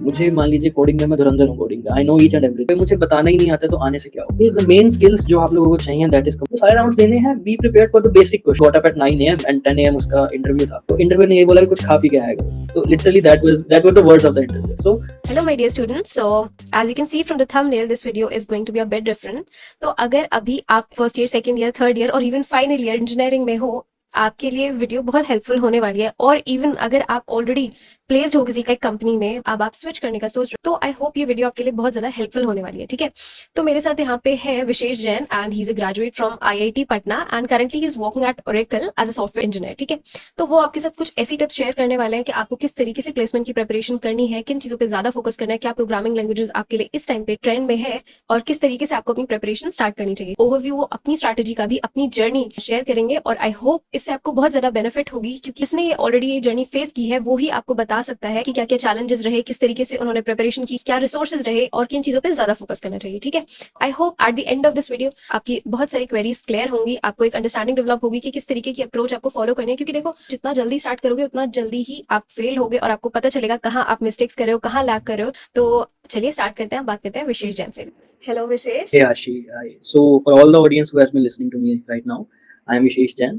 मुझे मान लीजिए कोडिंग में मैं धुरंधर हूँ कोडिंग में, I know each and everything. मुझे बताना ही नहीं आता तो आने से क्या होगा? द मेन स्किल्स जो आप लोगों को चाहिए दैट इज सारे राउंड्स देने हैं। Be prepared for the basic question. Got up at 9 AM and 10 AM उसका इंटरव्यू था। तो इंटरव्यू ने ये बोला कि कुछ खा पी के आएगा। तो literally that were the words of the interview. So hello my dear students, so as you can see from the thumbnail this video is going to be a bit different. तो अगर अभी आप first year, second year, third year और even final year engineering में हो, आपके लिए video बहुत हेल्पफुल होने वाली है। और इवन अगर आप ऑलरेडी प्लेस्ड हो किसी का कंपनी में, अब आप स्विच करने का सोच रहे हो, तो आई होप ये वीडियो आपके लिए बहुत ज्यादा हेल्पफुल होने वाली है। ठीक है, तो मेरे साथ यहाँ पे है Vishesh Jain and he is a graduate from IIT Patna and currently he is working at Oracle as a software engineer. ठीक है, तो वो आपके साथ कुछ ऐसी टिप्स शेयर करने वाले हैं कि आपको किस तरीके से प्लेसमेंट की प्रिपरेशन करनी है, किन चीजों पे ज्यादा फोकस करना है, क्या प्रोग्रामिंग लैंग्वेजेस आपके लिए इस टाइम पे ट्रेंड में है और किस तरीके से आपको अपनी प्रिपरेशन स्टार्ट करनी चाहिए। ओवरव्यू वो अपनी स्ट्रैटेजी का भी, अपनी जर्नी शेयर करेंगे और आई होप इससे आपको बहुत ज्यादा बेनिफिट होगी, क्योंकि इसने ऑलरेडी ये जर्नी फेस की है, वो ही आपको बता सकता है कि क्या क्या चैलेंजेस रहे, किस तरीके से उन्होंने प्रिपरेशन की, क्या रिसोर्सेज रहे और किन चीजों पे ज्यादा फोकस करना चाहिए। ठीक है, I hope at the end of this video आपकी बहुत सारी क्वेरीज क्लियर होंगी, आपको एक अंडरस्टैंडिंग डेवलप होगी कि किस तरीके की अप्रोच आपको फॉलो करनी है। क्योंकि देखो, जितना जल्दी स्टार्ट करोगे उतना जल्दी ही आप फेल होगे और आपको पता चलेगा कहाँ आप मिस्टेक्स कर रहे हो, कहाँ लैग कर रहे हो। तो चलिए स्टार्ट करते हैं, बात करते हैं विशेष जैन से। Hello wishes. hey Ashi, hi. So for all the audience who has been listening to me right now, I am Vishesh Jain.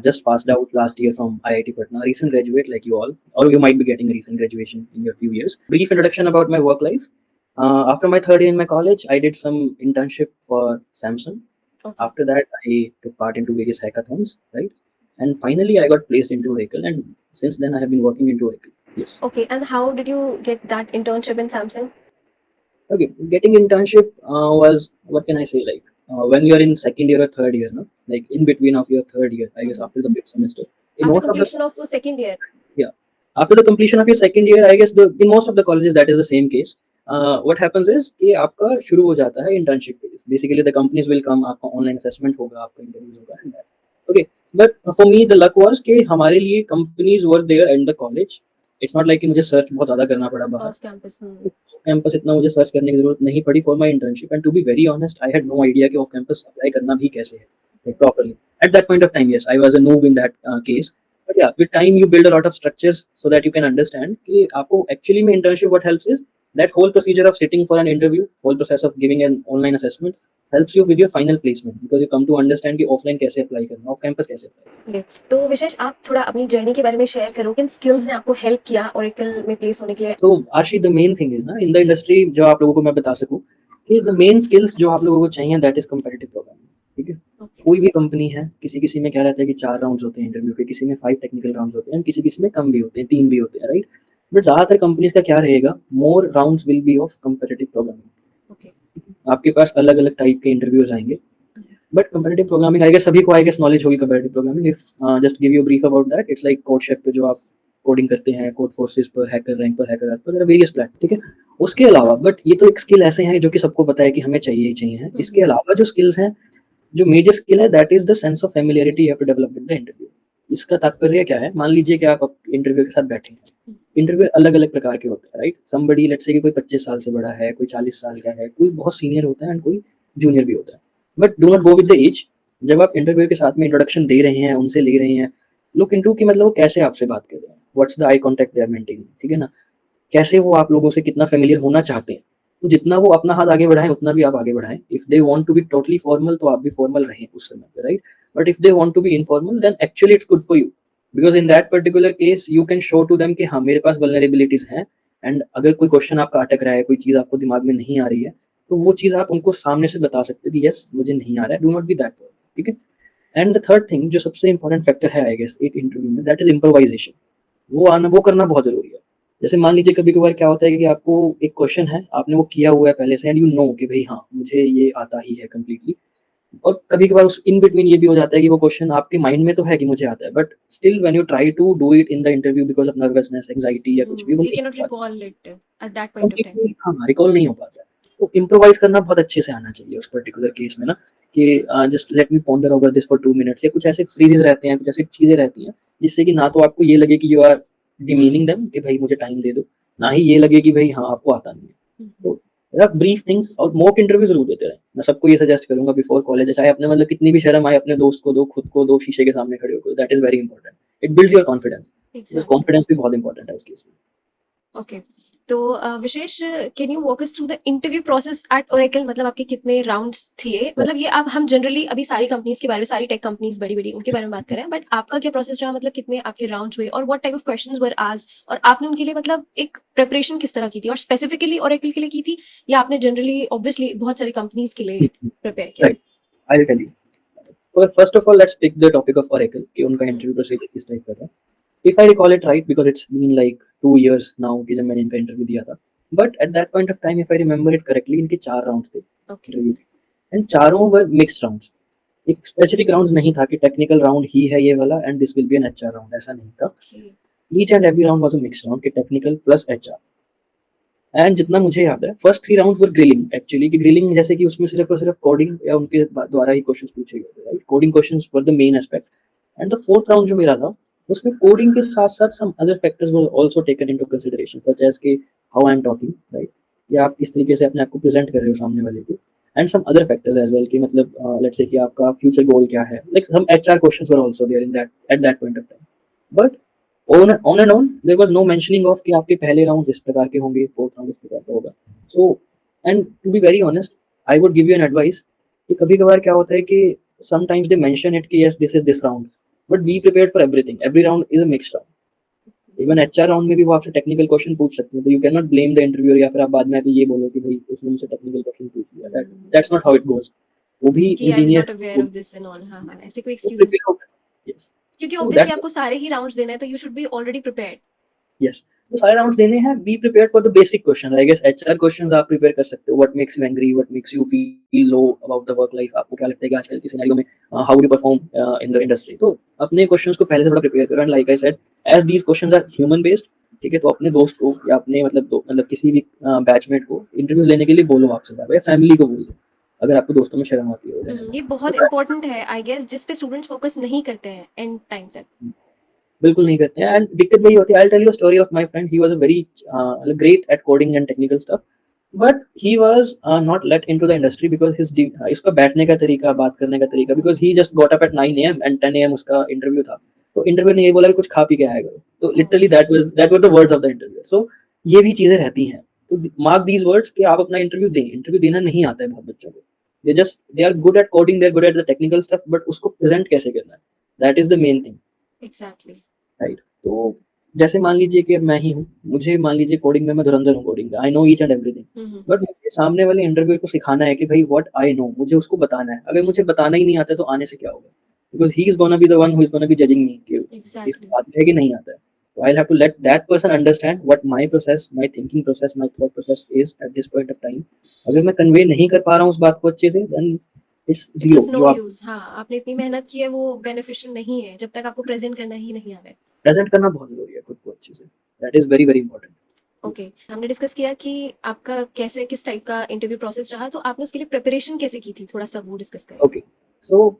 Just passed out last year from IIT Patna, recent graduate like you all, or you might be getting a recent graduation in your few years. Brief introduction about my work life. After my third year in my college, I did some internship for Samsung. Okay. After that, I took part into various hackathons, right? And finally, I got placed into Oracle, and since then, I have been working into Oracle. Yes. Okay, and how did you get that internship in Samsung? Okay, getting internship was, what can I say, like when you are in second year or third year, no, like in between of your third year, I guess after the fifth semester. In After most of the completion of second year. Yeah, after the completion of your second year, I guess in most of the colleges that is the same case. What happens is कि आपका शुरू हो जाता है internship phase. Basically, the companies will come, आपका online assessment होगा, आपका interviews होगा, and that. Okay, but for me the luck was कि हमारे लिए companies were there in the college. It's not like कि मुझे search बहुत ज़्यादा करना पड़ा बाहर. Off campus. कैंपस इतना मुझे सर्च करने की जरूरत नहीं पड़ी for my internship and to be very honest I had no idea कि ऑफ कैंपस अप्लाई करना भी कैसे है properly at that point of time yes I was a noob in that case but yeah with time you build a lot of structures so that you can understand कि आपको actually में internship what helps is that whole procedure of sitting for an interview, whole process of giving an online assessment helps you with your final placement because you come to understand कि offline कैसे apply करना, off campus कैसे apply करना। तो विशेष आप थोड़ा अपनी journey के बारे में शेयर करो, किन स्किल्स ने आपको हेल्प किया ओरेकल में प्लेस होने के लिए। तो आशी द मेन थिंग इज ना इन द इंडस्ट्री जो आप लोगों को मैं बता सकूं कि द मेन स्किल्स जो आप लोगों को चाहिए दैट इज कंपेटिटिव प्रोग्रामिंग। ठीक है, कोई भी कंपनी है, किसी किसी में क्या रहता है कि 4 राउंड्स होते हैं इंटरव्यू के, किसी में 5 टेक्निकल राउंड्स होते हैं, किसी किसी में कम भी होते हैं, 3 भी होते हैं, राइट? बट ज्यादातर कंपनीज का क्या रहेगा, more rounds will be of competitive programming. आपके पास अलग अलग टाइप के इंटरव्यूज आएंगे but competitive programming I guess सभी को आई गेस नॉलेज होगी competitive programming. If just give you brief about that, it's like CodeChef पे जो आप कोडिंग करते हैं, कोड फोर्सेस पर, हैकर रैंक पर, हैकर पर, वेरियस प्लेटफॉर्म। ठीक है, उसके अलावा बट ये तो एक स्किल ऐसे हैं जो कि सबको पता है कि हमें चाहिए ही चाहिए है। इसके अलावा जो स्किल्स हैं, जो मेजर स्किल है that is the sense of familiarity you have to develop with the interview. इसका तात्पर्य क्या है, मान लीजिए कि आप इंटरव्यू के साथ बैठे हैं, इंटरव्यू अलग अलग प्रकार के होते हैं, राइट? समबडी लेट्स से कि कोई 25 साल से बड़ा है, कोई 40 साल का है, कोई बहुत सीनियर होता है एंड कोई जूनियर भी होता है। But do not go with the age. जब आप इंटरव्यू के साथ में इंट्रोडक्शन दे रहे हैं, उनसे ले रहे हैं, लुक इनटू कि मतलब वो कैसे आपसे बात कर रहे हैं, what's the eye contact they are maintaining. ठीक है ना, कैसे वो आप लोगों से कितना फेमिलियर होना चाहते हैं। तो जितना वो अपना हाथ आगे बढ़ाएं उतना भी आप आगे बढ़ाएं। If they want to be totally formal तो आप भी फॉर्मल रहें उस समय पे, right? But if they want to be informal then actually it's good for you because in that particular case you can show to them कि हाँ मेरे पास वल्नरेबिलिटीज हैं एंड अगर कोई क्वेश्चन आपका अटक रहा है, कोई चीज आपको दिमाग में नहीं आ रही है, तो वो चीज आप उनको सामने से बता सकते हो कि यस मुझे नहीं आ रहा है, डू नॉट बी दैट। ठीक है, एंड द थर्ड थिंग जो सबसे इंपॉर्टेंट फैक्टर है आई गेस एक इंटरव्यू में, दैट इज इम्प्रोवाइजेशन। वो करना बहुत जरूरी है। जैसे मान लीजिए कभी कभार क्या होता है कि आपको एक क्वेश्चन है, आपने वो किया हुआ है पहले से एंड यू नो कि भाई हाँ मुझे ये आता ही है कंप्लीटली, और कभी कभार उस इन बिटवीन ये भी हो जाता है कि वो क्वेश्चन आपके माइंड में तो है कि मुझे आता है but still when you try to do it in the interview because of nervousness, anxiety या कुछ भी, वो We cannot recall it at that point of time. हाँ रिकॉल नहीं हो पाता है। तो इम्प्रोवाइज करना बहुत अच्छे से आना चाहिए उस पर्टिकुलर केस में ना, कि just let me ponder over this for 2 minutes, या कुछ ऐसे फ्रीजेस रहते हैं, कुछ ऐसी चीजें रहती हैं जिससे कि ना तो आपको ये लगे कि यू आर डिमीनिंग देम कि भाई मुझे टाइम दे दो, ना ही ये लगे कि भाई हाँ आपको आता नहीं है। तो ब्रीफ थिंग्स और मॉक इंटरव्यू जरूर देते रहे। मैं सबको ये सजेस्ट करूंगा बिफोर कॉलेज, चाहे अपने मतलब कितनी भी शर्म आए अपने दोस्त को दो, खुद को दो, शीशे के सामने खड़े होकर, that is very important. It builds your confidence. Confidence भी बहुत इंपॉर्टेंट है उस केस में। Okay. तो Vishesh, can you walk us through the interview process at Oracle? मतलब आपके कितने राउंड्स थे? मतलब ये अब हम जनरली अभी सारी कंपनीज के बारे में, सारी टेक कंपनीज बड़ी बड़ी उनके बारे में बात कर रहे हैं, बट आपका क्या प्रोसेस रहा? मतलब कितने आपके राउंड्स हुए और what type of questions were asked, और आपने उनके लिए मतलब एक प्रिपरेशन किस तरह की थी, और स्पेसिफिकली ओरेकल के लिए की थी या आपने जनरली ऑब्वियसली बहुत सारी कंपनीज के लिए प्रिपेयर किया right, I will tell you. First of all let's take the topic of Oracle कि उनका था? इंटरव्यू प्रोसीजर किस टाइप का था। If I recall it right, because it's been like 2 years now कि जब मैंने इनका इंटरव्यू दिया था, but at that point of time if I remember it correctly, इनके 4 राउंड्स थे ओके इंटरव्यू के, एंड चारों वर मिक्स्ड राउंड्स। एक स्पेसिफिक राउंड नहीं था कि टेक्निकल राउंड ही है ये वाला and this will be an HR round, ऐसा नहीं था। Okay each and every round was a mixed round कि टेक्निकल प्लस एचआर। एंड जितना मुझे याद है first 3 round were grilling actually, कि ग्रिलिंग जैसे कि उसमें सिर्फ और सिर्फ कोडिंग या उनके द्वारा ही क्वेश्चंस पूछे गए थे, right? Coding questions were the main aspect. And the fourth round जो मेरा था, उसमें कोडिंग के साथ साथ some other factors were also taken into consideration, such as के how I am talking, right? या आप किस तरीके से अपने आप को प्रेजेंट कर रहे हो सामने वाले को, and some other factors as well कि मतलब लेट्स से कि आपका फ्यूचर गोल क्या है, like some HR questions were also there in that at that point of time. But on and on there was no mentioning of कि आपके पहले round इस प्रकार के होंगे, फोर्थ राउंड इस प्रकार का होगा। So and to be very honest, I would give you an advice कि कभी कभार क्या होता है कि समटाइम्स दे मेंशन इट कि yes this is this round, but be prepared for everything, every round is a mixed round. Even HR round में भी वो आपसे टेक्निकल क्वेश्चन पूछ सकते हैं, तो you can not blame the interviewer या फिर आप बाद में आके ये बोलो कि भाई उसने मुझसे टेक्निकल क्वेश्चन पूछ लिया, that's not how it goes. वो भी कि I was engineer not aware of this and all. हाँ हाँ, ऐसे कोई वो एक्सक्यूजेस, प्रिपेयर होगा। यस, क्योंकि तो ऑब्वियसली दैट आपको सारे ही राउंड्स देने हैं, तो you should be already prepared. Yes, तो सारे राउंड्स देने हैं, be prepared for the basic question. I guess HR questions आप प्रिपेयर कर सकते हो, what makes you angry, what makes you feel low about the work life, आपको क्या लगता है कि आजकल के सिनेरियो में how do perform in the industry. तो अपने क्वेश्चंस को पहले से थोड़ा प्रिपेयर करो, and like I said, as these questions are human based, ठीक है, तो अपने दोस्त को या अपने मतलब किसी भी बैचमेट को इंटरव्यूज लेने के लिए बोलो आपसे ज्यादा, या फैमिली को बोलो अगर आपको दोस्तों में शर्म आती है लेने ये में। बहुत इंपॉर्टेंट है आई गेस, जिस पे स्टूडेंट्स फोकस नहीं करते हैं एंड टाइम तक। बिल्कुल नहीं करते हैं, एंड दिक्कत वही होती है। I tell you story of my friend, he was a very great at coding and technical stuff, but he was not let into the industry because his इसका बैठने का तरीका, बात करने का तरीका, because he just got up at 9 AM and 10 AM उसका interview था। तो इंटरव्यू ने ये बोला कि कुछ खा पी के आया करो, तो literally that were the words of the interview. So ये भी चीजें रहती हैं, तो मार्क दीज वर्ड्स कि आप अपना इंटरव्यू दें। इंटरव्यू देना नहीं आता है बहुत बच्चों को, they are good at coding, they are good at the technical stuff, but उसको प्रेजेंट कैसे करना है, that is the main thing, exactly. Right? तो जैसे मान लीजिए कि अब मैं ही हूँ, मुझे मान लीजिए कोडिंग में मैं धुरंधर हूँ, कोडिंग का I know each and everything, but मुझे सामने वाले इंटरव्यूअर को सिखाना है कि भाई व्हाट आई नो, मुझे उसको बताना है। अगर मुझे बताना ही नहीं आता है तो आने से क्या होगा, because he is gonna be the one who is gonna be judging me कि इसको एग्जैक्टली। आता है कि नहीं आता है। तो I have to let that person understand what my process, my thinking process, my thought process is at this point of time. अगर मैं कन्वे नहीं कर पा रहा हूँ उस बात को अच्छे से, then it's it's zero of जो नो आप यूज। हाँ, आपने इतनी मेहनत की है, वो बेनिफिशियल नहीं है जब तक आपको प्रेजेंट करना ही नहीं आ रहा है। प्रेजेंट करना बहुत जरूरी है खुद को अच्छे से, that is very very important. Okay, हमने डिस्कस किया कि आपका कैसे, किस टाइप का इंटरव्यू प्रोसेस रहा, तो आपने उसके लिए प्रिपरेशन कैसे की थी, थोड़ा सा वो डिस्कस करें। ओके, सो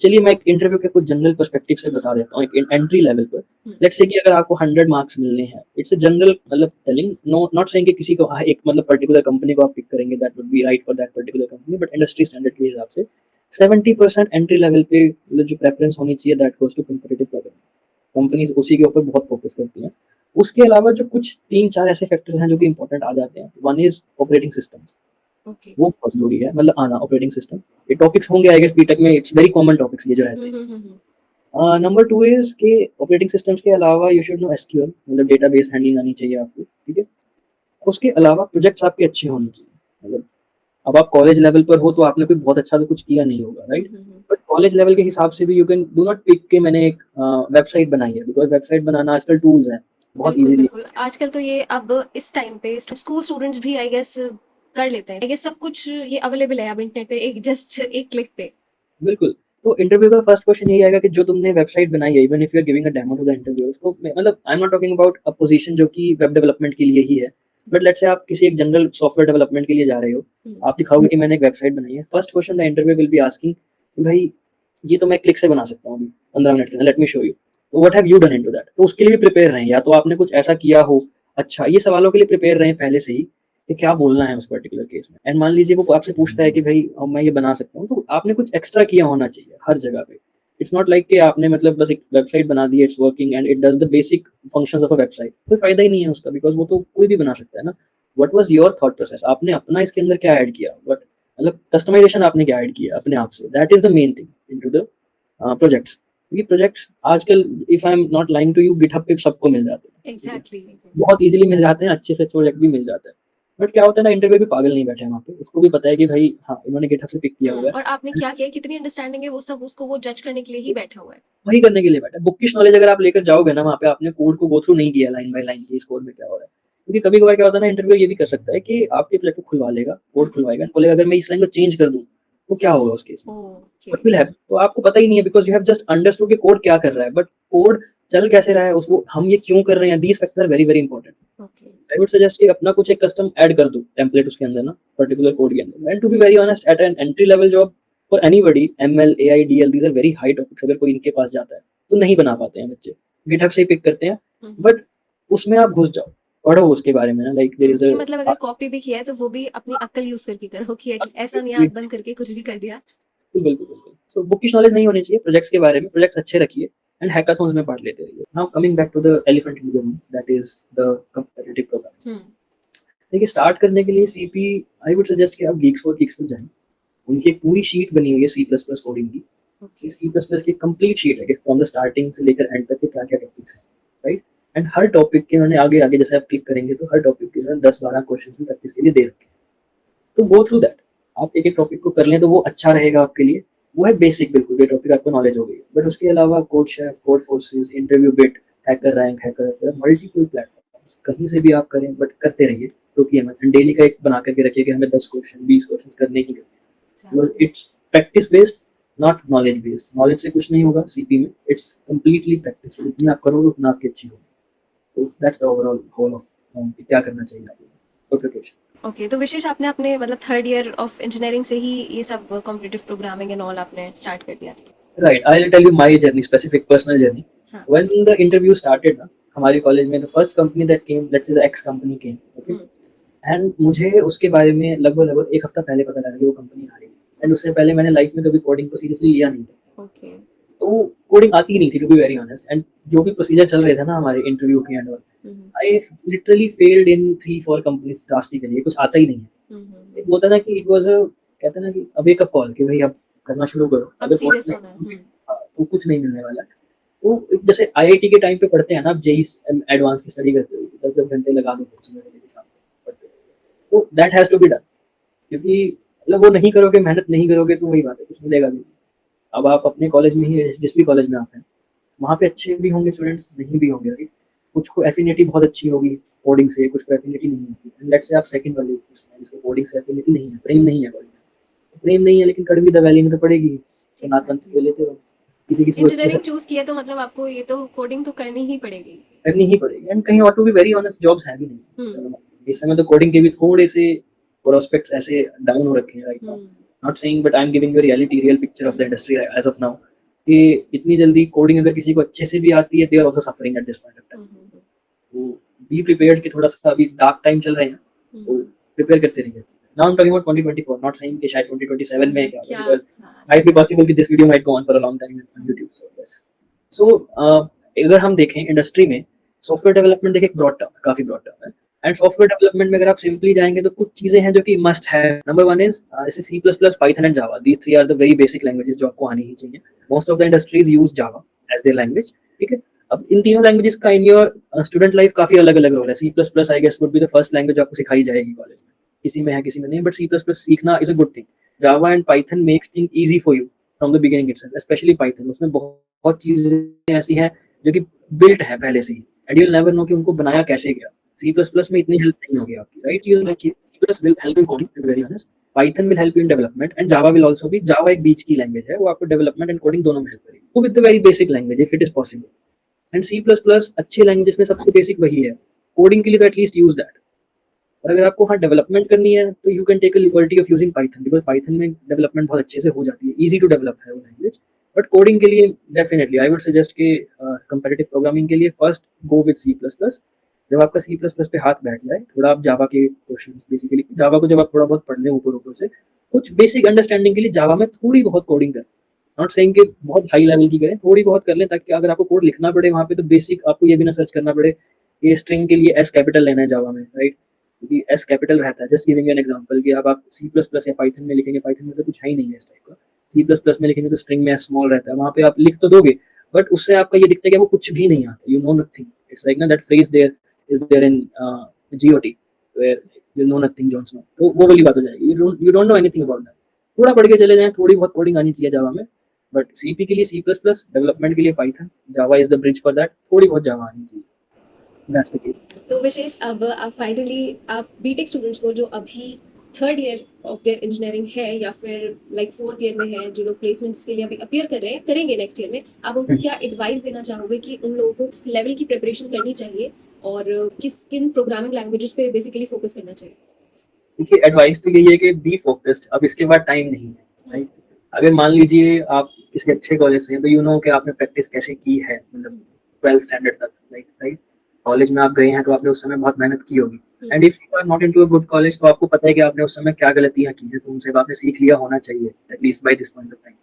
चलिए मैं एक इंटरव्यू के कुछ जनरल पर्सपेक्टिव से बता देता हूँ। एक एंट्री लेवल पर लेट्स से कि अगर आपको 100 मार्क्स मिलने हैं, इट्स अ जनरल मतलब टेलिंग, नो नॉट सेइंग कि किसी को एक मतलब पर्टिकुलर कंपनी को आप पिक करेंगे, that would be right for that particular company, but industry standard के हिसाब से 70% एंट्री लेवल पे मतलब जो प्रेफरेंस होनी चाहिए that goes to competitive program. Companies उसी के ऊपर बहुत फोकस करती हैं। उसके अलावा जो कुछ 3-4 ऐसे फैक्टर्स हैं जो कि इंपॉर्टेंट आ जाते हैं, one is operating systems, okay. वो बहुत जरूरी है, मतलब आना ऑपरेटिंग सिस्टम। ये टॉपिक्स होंगे आई गेस बीटेक में, इट्स वेरी कॉमन टॉपिक्स ये जो रहते हैं। नंबर 2 इज कि ऑपरेटिंग सिस्टम्स के अलावा यू शुड नो एसक्यूएल, मतलब डेटाबेस हैंडलिंग आनी चाहिए आपको, ठीक है? उसके अलावा प्रोजेक्ट्स आपके अच्छे होने चाहिए। मतलब अब आप कॉलेज लेवल पर हो तो आपने कोई बहुत अच्छा तो कुछ किया नहीं होगा, राइट? बट कॉलेज लेवल के हिसाब से भी you can do not pick के मैंने एक वेबसाइट बनाई है, बिकॉज वेबसाइट बनाना आजकल टूल्स हैं बहुत बिल्कुल इजीली। बिल्कुल, आजकल तो ये अब इस टाइम पे स्कूल स्टूडेंट्स भी आई गेस कर लेते हैं। आई गेस सब कुछ ये अवेलेबल है अब इंटरनेट पे, एक जस्ट एक क्लिक पे। बिल्कुल, तो इंटरव्यू का फर्स्ट क्वेश्चन यही आएगा कि जो तुमने वेबसाइट बनाई है, even if you are giving a demo to the interview, उसको मतलब I am not talking about a position जो कि वेब डेवलपमेंट के लिए ही है, बट लेट्स से आप किसी एक जनरल सॉफ्टवेयर डेवलपमेंट के लिए जा रहे हो, आप दिखाओगे कि मैंने एक वेबसाइट बनाई है। First question the interview will be asking कि भाई ये तो मैं क्लिक से बना सकता हूँ अभी 15 मिनट के अंदर, लेट मी शो यू, तो what have you done into that. तो उसके लिए भी प्रिपेयर रहें, या तो आपने कुछ ऐसा किया हो, अच्छा ये सवालों के लिए प्रिपेयर रहें पहले से ही कि क्या बोलना है उस पर्टिकुलर केस में। एंड मान लीजिए वो आपसे पूछता है कि भाई मैं ये बना सकता हूँ, तो आपने कुछ एक्स्ट्रा किया होना चाहिए हर जगह पे। इट्स नॉट लाइक कि आपने मतलब बस एक वेबसाइट बना दी, it's working and it does the basic functions of a website, कोई फायदा ही नहीं है उसका, बिकॉज वो तो कोई भी बना सकता है ना। What was your thought process, आपने अपना इसके अंदर क्या ऐड किया, व्हाट मतलब कस्टमाइजेशन आपने क्या ऐड किया अपने आप से, that is the main thing into the projects. क्योंकि प्रोजेक्ट्स आजकल, if I am not lying to you, GitHub पे सबको मिल जाते हैं, ठीक है? एग्जैक्टली। बहुत इजीली मिल जाते हैं, अच्छे से प्रोजेक्ट भी मिल जाता है। बट क्या होता है ना, इंटरव्यू भी पागल नहीं बैठे हैं वहाँ पे, उसको भी पता है कि भाई हाँ इन्होंने गिटहब से पिक किया हुआ और आपने है, क्या किया, कितनी अंडरस्टैंडिंग है, वो सब उसको वो जज करने के लिए ही बैठा हुआ है। वही करने के लिए बैठा है। बुकिश नॉलेज अगर आप लेकर जाओगे ना वहाँ पे, आपने कोड को गो थ्रू नहीं किया लाइन बाय लाइन कि इस कोड में क्या हो रहा है। क्योंकि कभी कभार क्या होता है ना, इंटरव्यू ये भी कर सकता है कि आपके प्लेट को खुलवा लेगा, कोड खुलवाएगा, बोलेगा अगर मैं इस लाइन को चेंज कर दूं तो क्या होगा उस केस में, ओके। What will happen. तो आपको पता ही नहीं है, because you have just understood कि कोड क्या कर रहा है, बट कोड चल कैसे रहा है, उसको हम ये क्यों कर रहे हैं, these factor are very very important. Okay. I would suggest कि अपना कुछ एक कस्टम ऐड कर दो टेम्पलेट उसके अंदर ना, पर्टिकुलर कोड के अंदर। And to be very honest, at an entry level job for anybody, ML, AI, DL, these are very high topics, अगर कोई इनके पास जाता है तो नहीं बना पाते हैं बच्चे, गिटहब से ही पिक करते हैं। बट उसमें आप घुस जाओ, पढ़ो उसके बारे में ना, लाइक देयर इज कि मतलब अगर कॉपी भी किया है तो वो भी अपनी अक्ल यूज करके करो, कि ऐसा नहीं आंख बंद करके कुछ भी कर दिया। बिल्कुल बिल्कुल। सो बुकिश नॉलेज नहीं होनी चाहिए प्रोजेक्ट्स के बारे में, प्रोजेक्ट्स अच्छे रखिए एंड हैकाथॉन्स में पार्ट लेते रहिए। Now coming back to the elephant in the room, that is the competitive program. देखिए स्टार्ट करने के लिए सीपी, आई वुड सजेस्ट कि आप गीक्स फॉर किक्स पर जाएं। उनकी एक पूरी शीट बनी हुई है सी प्लस प्लस कोडिंग की, सी प्लस प्लस की कंप्लीट शीट है कि फ्रॉम द स्टार्टिंग से लेकर एंड तक के क्या क्या टॉपिक्स हैं, राइट। एंड हर टॉपिक के मैंने आगे आगे जैसे आप क्लिक करेंगे तो हर टॉपिक के 10-12 क्वेश्चन की प्रैक्टिस के लिए दे रखे हैं। तो गो थ्रू दैट, आप एक एक टॉपिक को कर लें तो वो अच्छा रहेगा आपके लिए। वो है बेसिक, बिल्कुल ये टॉपिक आपको नॉलेज हो गई, बट उसके अलावा code chef, code forces, interview bit, hacker rank, hacker multiple platforms, कहीं से भी आप करें बट करते रहिए, रुकिए मत। डेली का एक बना करके रखिए कि हमें 10 क्वेश्चन 20 क्वेश्चन करने ही करने, it's practice based, not knowledge based. Knowledge से कुछ नहीं होगा सीपी में, इट्स कंप्लीटली प्रैक्टिस, जितनी आप करोगे उतना आपकी अच्छी होगी। तो that's the overall whole of क्या करना चाहिए आपको प्रिपरेशन। ओके, तो विशेष आपने अपने मतलब थर्ड ईयर ऑफ इंजीनियरिंग से ही ये सब कॉम्पिटिटिव प्रोग्रामिंग एंड ऑल आपने स्टार्ट कर दिया। Right, I'll tell you my journey, specific personal journey. हाँ। When the interview started ना, हमारे कॉलेज में the first company that came, let's say the X company came, okay, and मुझे उसके बारे में लगभग एक हफ्ता पहले पता लगा कि वो कंपनी आ रही है। एंड उससे पहले मैंने लाइफ में कभी कोडिंग को सीरियसली लिया नहीं था। ओके। तो कोडिंग आती ही नहीं थी, to be very honest. And जो भी प्रोसीजर चल रहे थे ना हमारे इंटरव्यू के and all, I literally failed in 3-4 companies drastically, कुछ आता ही नहीं है। एक होता है ना कि इट वाज कहते हैं ना कि अब एक कॉल कि भाई अब करना शुरू करो, अब अगर सीरियस होना है। हाँ, तो कुछ नहीं मिलने वाला है। तो जैसे आईआईटी के टाइम पे पढ़ते हैं ना, आप जेई एडवांस की स्टडी करते हो, 10-10 घंटे लगा दो सुबह से लेकर शाम तक पढ़ते हो। तो that has to be done, क्योंकि मतलब वो नहीं करोगे, मेहनत नहीं करोगे तो वही बात है, कुछ मिलेगा भी नहीं। अब आप अपने कॉलेज में ही, जिस भी कॉलेज में आप हैं, वहाँ पे अच्छे भी होंगे स्टूडेंट्स, नहीं भी होंगे, राइट। कुछ को एफिनिटी बहुत अच्छी होगी कोडिंग से, कुछ को एफिनिटी नहीं होगी। एंड लेट्स से आप सेकंड वाले जिसको कोडिंग से एफिनिटी नहीं है, प्रेम नहीं है कोडिंग से, प्रेम नहीं है लेकिन कड़वी दवाई में तो पड़ेगी, तो नाक बंद ले लेते हो। किसी किसी को अच्छे से इंजीनियरिंग चूज किया तो मतलब आपको ये तो कोडिंग तो करनी ही पड़ेगी। करनी ही पड़ेगी। एंड कहीं और to be very honest jobs है भी नहीं इस समय तो कोडिंग के भी थोड़े से प्रोस्पेक्ट्स ऐसे डाउन हो रखे हैं right now. Not saying but I am giving you reality, real picture of the industry as of now, कि इतनी जल्दी कोडिंग अगर किसी को अच्छे से भी आती है, they are also suffering at this point of time. तो बी प्रिपेयर्ड कि थोड़ा सा अभी डार्क टाइम चल रहे हैं, तो प्रिपेयर करते रहिए। Now I'm talking about 2024, not saying कि शायद 2027 में क्या होगा, because might be possible कि this video might go on for a long time on YouTube, so yes. So अगर हम देखें इंडस्ट्री में सॉफ्टवेयर डेवलपमेंट, देखिए ब्रॉड टर्म, काफी ब्रॉड टर्म है। एंड सॉफ्टवेयर डेवलपमेंट में अगर आप सिंपली जाएंगे तो कुछ चीजें हैं जो कि मस्ट है। नंबर 1 इज जैसे C plus plus, Python and Java, these 3 are the very basic languages जो आपको आनी ही चाहिए। Most of the industries use Java as their language, ठीक है। अब इन तीनों लैंग्वेजेस का इन योर स्टूडेंट लाइफ काफी अलग अलग रोल है। C plus plus I guess would be the first language आपको सिखाई जाएगी कॉलेज में, किसी में है किसी में नहीं, बट सी प्लस प्लस सीखना is a good thing. Java and Python makes thing easy for you from the beginning itself, specially Python. उसमें बहुत चीजें ऐसी हैं जो कि बिल्ट है पहले से ही, and you will never know कि उनको बनाया कैसे गया। सी प्लस प्लस में इतनी हेल्प नहीं होगी आपकी, राइट। चीज रखिए, C plus will help in coding, to be very honest. Python will help you in development and Java will also be, Java एक बीच की लैंग्वेज है, वो आपको डेवलपमेंट एंड कोडिंग दोनों में हेल्प करेगी, वो with the very basic language if it is possible. And C plus plus अच्छी लैंग्वेज में सबसे बेसिक वही है, कोडिंग के लिए तो एटलीस्ट यूज दैट। और अगर आपको हाँ डेवलपमेंट करनी है तो you can take a liberty of using Python, because Python में डेवलपमेंट बहुत अच्छे से हो जाती है, इजी टू डेवलप है वो लैंग्वेज। बट कोडिंग के लिए डेफिनेटली आई वुड सजेस्ट कि कंपैरेटिव प्रोग्रामिंग के लिए first go with C plus plus. जब आपका सी प्लस प्लस पे हाथ बैठ जाए, थोड़ा आप जावा के क्वेश्चन, बेसिकली जावा को जब आप थोड़ा बहुत पढ़ लें ऊपर ऊपर से, कुछ बेसिक अंडरस्टैंडिंग के लिए जावा में थोड़ी बहुत कोडिंग करें, नॉट सेइंग कि बहुत हाई लेवल की करें, थोड़ी बहुत कर लें ताकि अगर आपको कोड लिखना पड़े वहाँ पे तो बेसिक आपको ये भी ना सर्च करना पड़े ये स्ट्रिंग के लिए एस कैपिटल लेना है जावा में, राइट? क्योंकि एस कैपिटल रहता है। Just giving you an example कि अब आप सी प्लस प्लस या पाइथन में लिखेंगे, पाइथन में तो कुछ है ही नहीं है इस टाइप का। सी प्लस प्लस में लिखेंगे तो स्ट्रिंग में एस स्मॉल रहता है, वहाँ पे आप लिख तो दोगे बट उससे आपका ये दिखता है कि वो कुछ भी नहीं आता, you know nothing. It's like ना that phrase there is there in GOT where you know nothing Jon Snow, तो वो वाली बात हो जाएगी। You don't know anything about that. थोड़ा पढ़ के चले जाएं, थोड़ी बहुत कोडिंग आनी चाहिए जावा में, बट सीपी के लिए सी प्लस प्लस, डेवलपमेंट के लिए Python, Java is the bridge for that. थोड़ी बहुत जावा आनी चाहिए, दैट्स द केस। तो विशेष, अब आप फाइनली आप बीटेक स्टूडेंट्स को जो अभी third year of their engineering है या फिर लाइक फोर्थ ईयर में है, जो लोग प्लेसमेंट्स के लिए अभी अपियर कर रहे हैं, करेंगे नेक्स्ट ईयर में, आप उनको क्या एडवाइस देना चाहोगे कि उन लोगों को किस लेवल की प्रिपरेशन करनी चाहिए और किन प्रोग्रामिंग लैंग्वेजेस पे बेसिकली फोकस करना चाहिए? देखिए एडवाइस तो यही है कि बी फोकस्ड। अब इसके बाद टाइम नहीं है, राइट? अगर मान लीजिए आप किसी अच्छे कॉलेज से हैं तो यू नो कि आपने प्रैक्टिस कैसे की है, मतलब 12th स्टैंडर्ड तक, राइट? कॉलेज में आप गए हैं तो आपने उस समय बहुत मेहनत की होगी, and if you are not into a good college तो आपको पता है कि आपने उस समय क्या गलतियां की हैं, तो उनसे आपने सीख लिया होना चाहिए at least by this point of time.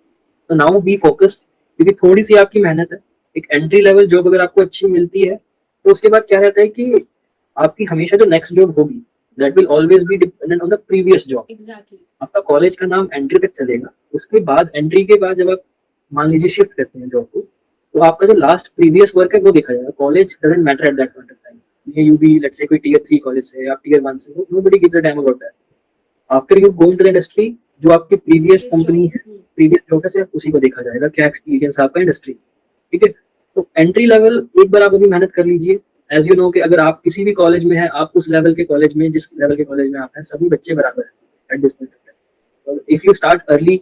तो नाउ बी फोकस्ड, क्योंकि थोड़ी सी आपकी मेहनत है। एक एंट्री लेवल जॉब अगर आपको अच्छी मिलती है तो उसके बाद क्या रहता है कि आपकी हमेशा जो नेक्स्ट जॉब होगी that will always be dependent on the previous job. Exactly. आपका कॉलेज का नाम एंट्री तक चलेगा, उसके बाद एंट्री के बाद जब आप मान लीजिए शिफ्ट करते हैं जॉब को, तो आपका जो लास्ट प्रीवियस वर्क है वो देखा जाएगा। College doesn't matter at that point of time. ये यू बी लेट्स से कोई टियर 3 कॉलेज से या टियर 1 से, nobody gives a damn about that. After you go into the industry, जो आपकी प्रीवियस कंपनी है, प्रीवियस जॉब है, सिर्फ उसी को देखा जाएगा, क्या एक्सपीरियंस आपका इंडस्ट्री, ठीक है? तो एंट्री लेवल एक बार आप अभी मेहनत कर लीजिए। एज यू नो कि अगर आप किसी भी कॉलेज में हैं, आप उस लेवल के कॉलेज में, जिस लेवल के कॉलेज में आप हैं, सभी बच्चे बराबर हैं at this point of time. If you start early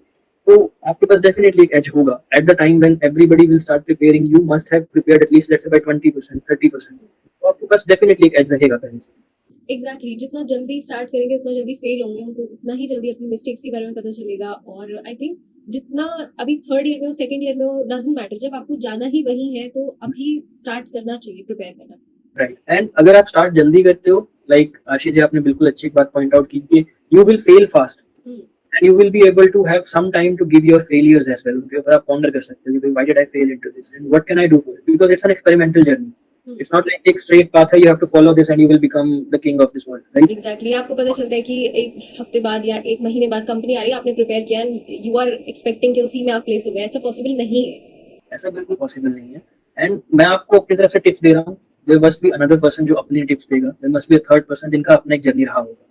तो आपके पास डेफिनेटली एक एज होगा। At the time when everybody will start preparing, you must have prepared at least let's say by 20%, 30%, तो आपके पास डेफिनेटली एक एज रहेगा पहले से। एग्जैक्टली, जितना जल्दी स्टार्ट करेंगे उतना जल्दी फेल होंगे, उनको उतना ही जल्दी अपनी मिस्टेक्स के बारे में पता चलेगा। और आई थिंक जितना अभी थर्ड ईयर में हो, सेकंड ईयर में हो, डजंट मैटर, जब आपको जाना ही वही है तो अभी स्टार्ट करना चाहिए प्रिपेयर करना। राइट, एंड अगर आप स्टार्ट जल्दी करते हो, लाइक आशीष जी आपने बिल्कुल अच्छी बात पॉइंट आउट की कि you will fail fast and you will be able to have some time to give your failures as well. उनके ऊपर आप ponder कर सकते हो कि why did I fail into this and what can I do for it, because it's an experimental journey. It's not like एक straight path है, you have to follow this and you will become the king of this world, right? Exactly, आपको पता चलता है कि एक हफ्ते बाद या एक महीने बाद कंपनी आ रही है, आपने प्रिपेयर किया, यू आर एक्सपेक्टिंग कि उसी में आप प्लेस हो गए। ऐसा पॉसिबल नहीं है। ऐसा बिल्कुल पॉसिबल नहीं है। एंड मैं आपको अपनी तरफ से टिप्स दे रहा हूँ, there must be another person जो अपनी टिप्स देगा, there must be a third person जिनका अपना एक जर्नी रहा होगा।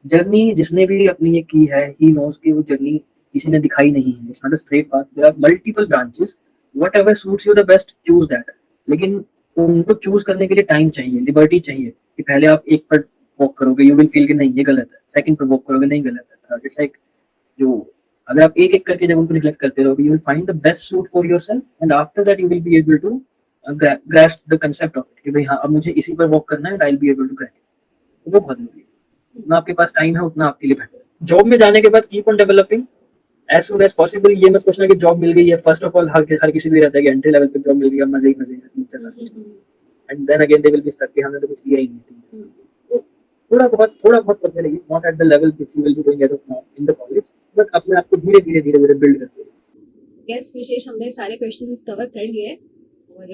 जर्नी जिसने भी अपनी ये की है, ही नोज कि वो जर्नी किसी ने दिखाई नहीं है। It's not a straight path, there are multiple branches, whatever suits you the best choose that. लेकिन उनको चूज करने के लिए टाइम चाहिए, लिबर्टी चाहिए कि पहले आप एक पर वॉक करोगे, यू विल फील कि नहीं ये गलत है, सेकंड पर वॉक करोगे, नहीं गलत है, थर्ड, इट्स लाइक जो अगर आप एक एक करके जब उनको निगलेक्ट करते रहोगे, you will find the best suit for yourself and after that you will be able to grasp the concept of it कि भाई हाँ अब मुझे इसी पर वॉक करना है and I will be able to crack it. तो वो बहुत जरूरी है। जितना आपके पास टाइम है उतना आपके लिए बेहतर है। जॉब में जाने के बाद keep on developing as soon as possible. ये मत सोचना कि जॉब मिल गई है, फर्स्ट ऑफ ऑल हर किसी को रहता है कि एंट्री लेवल पे जॉब मिल गई, मजे ही मजे हैं, and then again they will be stuck कि हमने तो कुछ किया ही नहीं। तो थोड़ा बहुत करते रहिए, not at the level which you will be doing as of now in the college, but अपने आप को धीरे धीरे बिल्ड करते रहिए। यस विशेष, हमने सारे क्वेश्चंस कवर कर लिए और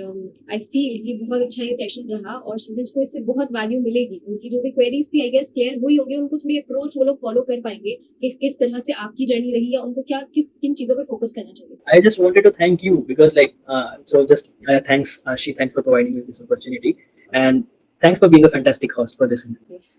आई फील कि बहुत अच्छा ये सेशन रहा और स्टूडेंट्स को इससे बहुत वैल्यू मिलेगी। उनकी जो भी क्वेरीज थी आई गेस क्लियर हुई होंगी, उनको थोड़ी अप्रोच वो लोग फॉलो कर पाएंगे कि किस तरह से आपकी जर्नी रही है, उनको क्या किन चीजों पे फोकस करना चाहिए। I just wanted to thank you because thanks Ashi, thanks for providing me this opportunity and thanks for being a fantastic host for this interview.